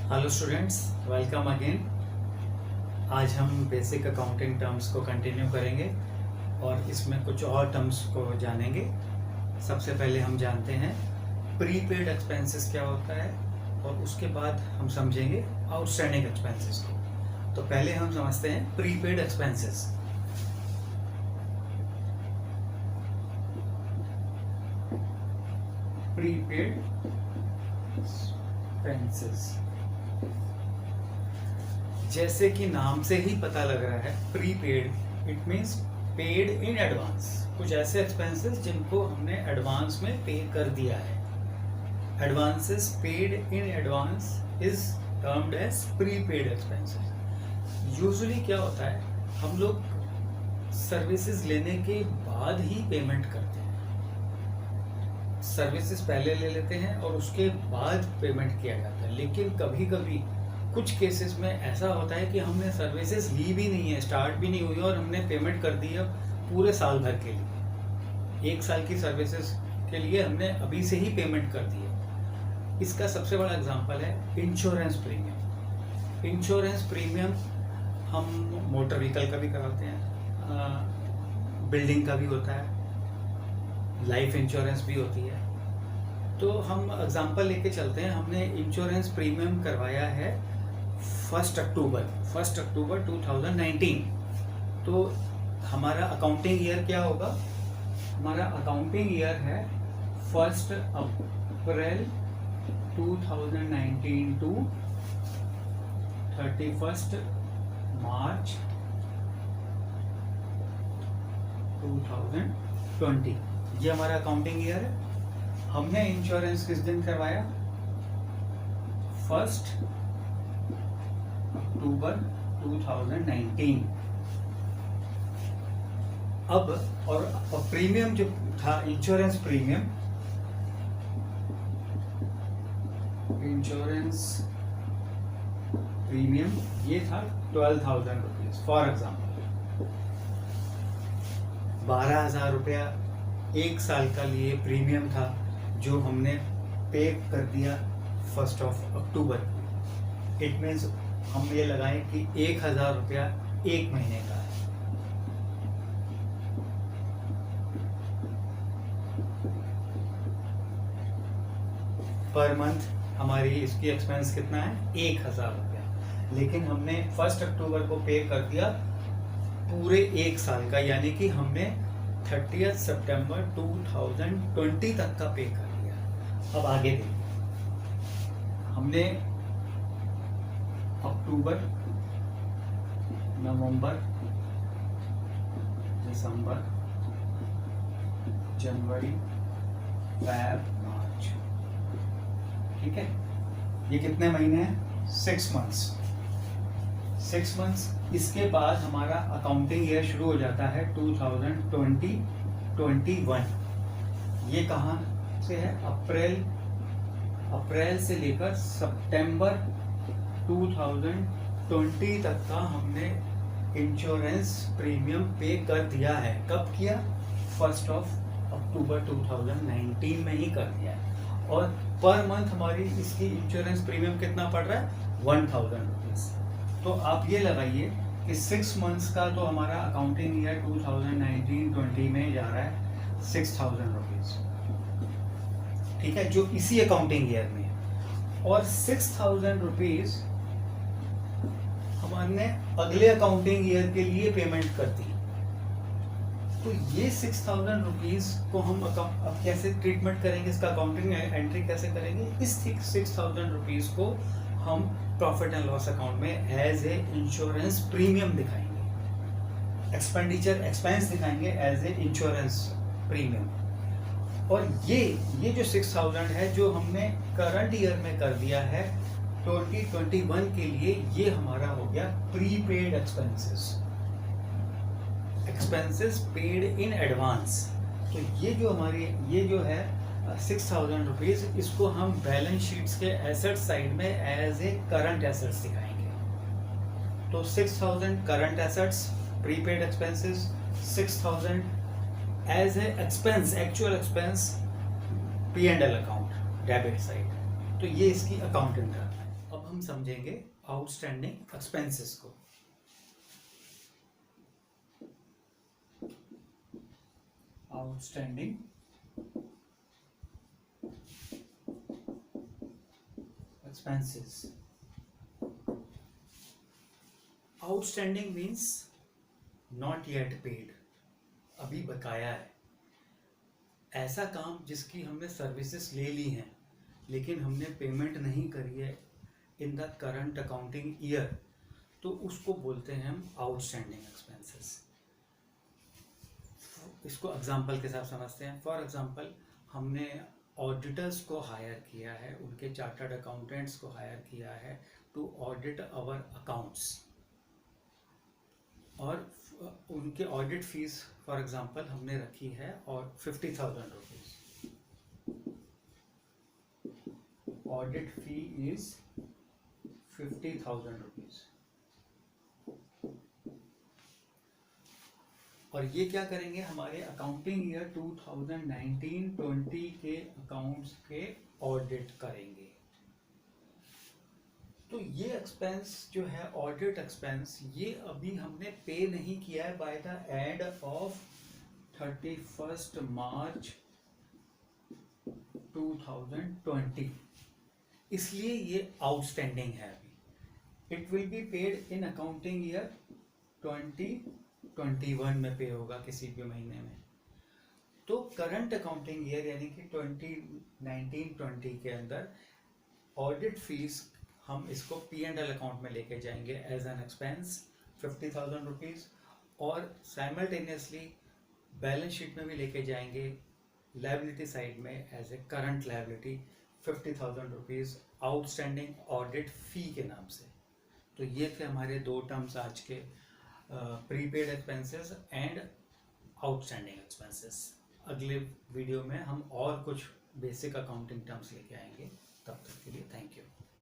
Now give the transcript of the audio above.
Hello students, welcome again. आज हम basic accounting terms को कंटिन्यू करेंगे और इसमें कुछ और टर्म्स को जानेंगे। सबसे पहले हम जानते हैं प्रीपेड एक्सपेंसेस क्या होता है और उसके बाद हम समझेंगे आउटस्टैंडिंग एक्सपेंसेस को। तो पहले हम समझते हैं प्रीपेड एक्सपेंसेस। प्रीपेड एक्सपेंसेस, जैसे कि नाम से ही पता लग रहा है, prepaid it means paid in advance. कुछ ऐसे एक्सपेंसेस जिनको हमने एडवांस में पे कर दिया है। Advances paid in advance is termed as prepaid expenses. Usually क्या होता है, हम लोग सर्विसेज लेने के बाद ही पेमेंट करते हैं। सर्विसेज पहले ले लेते हैं और उसके बाद पेमेंट किया जाता है। लेकिन कभी कभी कुछ केसेस में ऐसा होता है कि हमने सर्विसेज ली भी नहीं है, स्टार्ट भी नहीं हुई और हमने पेमेंट कर दी है पूरे साल भर के लिए। 1 साल की सर्विसेज के लिए हमने अभी से ही पेमेंट कर दी है। इसका सबसे बड़ा एग्जांपल है इंश्योरेंस प्रीमियम। इंश्योरेंस प्रीमियम हम मोटर व्हीकल का भी कराते हैं, बिल्डिंग का भी होता है, लाइफ इंश्योरेंस भी होती है। तो हम एग्जांपल लेके चलते हैं। हमने इंश्योरेंस प्रीमियम करवाया है 1 अक्टूबर 2019। तो हमारा अकाउंटिंग ईयर क्या होगा? हमारा अकाउंटिंग ईयर है 1 अप्रैल 2019 टू 31 मार्च 2020। ये हमारा अकाउंटिंग ईयर है। हमने इंश्योरेंस किस दिन करवाया? 1 अक्टूबर 2019। अब और प्रीमियम जो था, इंश्योरेंस प्रीमियम ये था 12,000 रुपीज। फॉर एग्जाम्पल 12,000 रुपया 1 साल का लिए प्रीमियम था जो हमने पे कर दिया 1 अक्टूबर। इट मीन्स हम ये लगाएं कि 1,000 रुपया 1 महीने का है। पर मंथ हमारी इसकी एक्सपेंस कितना है? 1,000 रुपया। लेकिन हमने 1 अक्टूबर को पे कर दिया पूरे 1 साल का, यानी कि हमने 30 सितंबर 2020 तक का पे कर दिया। अब आगे देखिए, हमने अक्टूबर, नवंबर, दिसंबर, जनवरी, फरवरी, मार्च, ठीक है। ये कितने महीने हैं? 6 मंथ्स। इसके बाद हमारा अकाउंटिंग ईयर शुरू हो जाता है 2020-21। ये कहाँ से है? अप्रैल से लेकर सितंबर 2020 तक का हमने इंश्योरेंस प्रीमियम पे कर दिया है। कब किया? 1 अक्टूबर 2019 में ही कर दिया है। और पर मंथ हमारी इसकी इंश्योरेंस प्रीमियम कितना पड़ रहा है? 1,000 रुपीज। तो आप ये लगाइए कि 6 मंथ्स का तो हमारा अकाउंटिंग ईयर 2019-20 में जा रहा है 6,000 रुपीज, ठीक है, जो इसी अकाउंटिंग ईयर में है। और 6,000 रुपीज हमने अगले अकाउंटिंग ईयर के लिए पेमेंट कर दी। तो ये 6,000 रुपीज को हम अब कैसे ट्रीटमेंट करेंगे? इसका अकाउंटिंग एंट्री कैसे करेंगे? इस 6,000 रुपीज को हम प्रॉफिट एंड लॉस अकाउंट में एज ए इंश्योरेंस प्रीमियम दिखाएंगे, एक्सपेंस दिखाएंगे एज ए इंश्योरेंस प्रीमियम। और ये जो 6,000 है जो हमने करंट ईयर में कर दिया है 2021 के लिए, ये हमारा हो गया prepaid expenses paid in advance. तो ये जो है 6,000 रुपीज, इसको हम बैलेंस शीट्स के एसेट साइड में एज ए करंट एसेट्स दिखाएंगे। तो 6,000 current assets, prepaid expenses, 6,000 as a expense, actual expense P&L account, debit side. तो ये इसकी अकाउंटिंग का है। अब हम समझेंगे आउटस्टैंडिंग एक्सपेंसेस को। Outstanding expenses. Outstanding means not yet paid, अभी बकाया है। ऐसा काम जिसकी हमने सर्विसेज ले ली हैं लेकिन हमने पेमेंट नहीं करी है in the current accounting year, तो उसको बोलते हैं हम आउटस्टैंडिंग एक्सपेंसेस। इसको एग्जांपल के साथ समझते हैं। फॉर एग्जांपल, हमने ऑडिटर्स को हायर किया है, उनके चार्टर्ड अकाउंटेंट्स को हायर किया है टू ऑडिट आवर अकाउंट्स, और उनके ऑडिट फीस फॉर एग्जांपल हमने रखी है और 50,000 rupees. Audit fee is 50,000 rupees. और ये क्या करेंगे, हमारे अकाउंटिंग ईयर 2019-20 के अकाउंट्स के ऑडिट करेंगे। तो ये एक्सपेंस जो है ऑडिट एक्सपेंस, ये अभी हमने पे नहीं किया है बाय द एंड ऑफ 31 मार्च 2020, इसलिए ये आउटस्टैंडिंग है अभी। It will be paid in accounting year 2021 में पे होगा किसी भी महीने में। तो करंट अकाउंटिंग ईयर यानी कि 2019-20 के अंदर ऑडिट फीस हम इसको P&L अकाउंट में लेके जाएंगे एज एन एक्सपेंस 50,000 रुपीज़, और साइमल्टेनियसली बैलेंस शीट में भी लेके जाएंगे लायबिलिटी साइड में as a current liability 50,000 rupees outstanding audit fee के नाम से। तो ये थे हमारे दो टर्म्स आज के, prepaid expenses and outstanding expenses. अगले वीडियो में हम और कुछ बेसिक अकाउंटिंग टर्म्स लेके आएंगे। तब तक के लिए थैंक यू।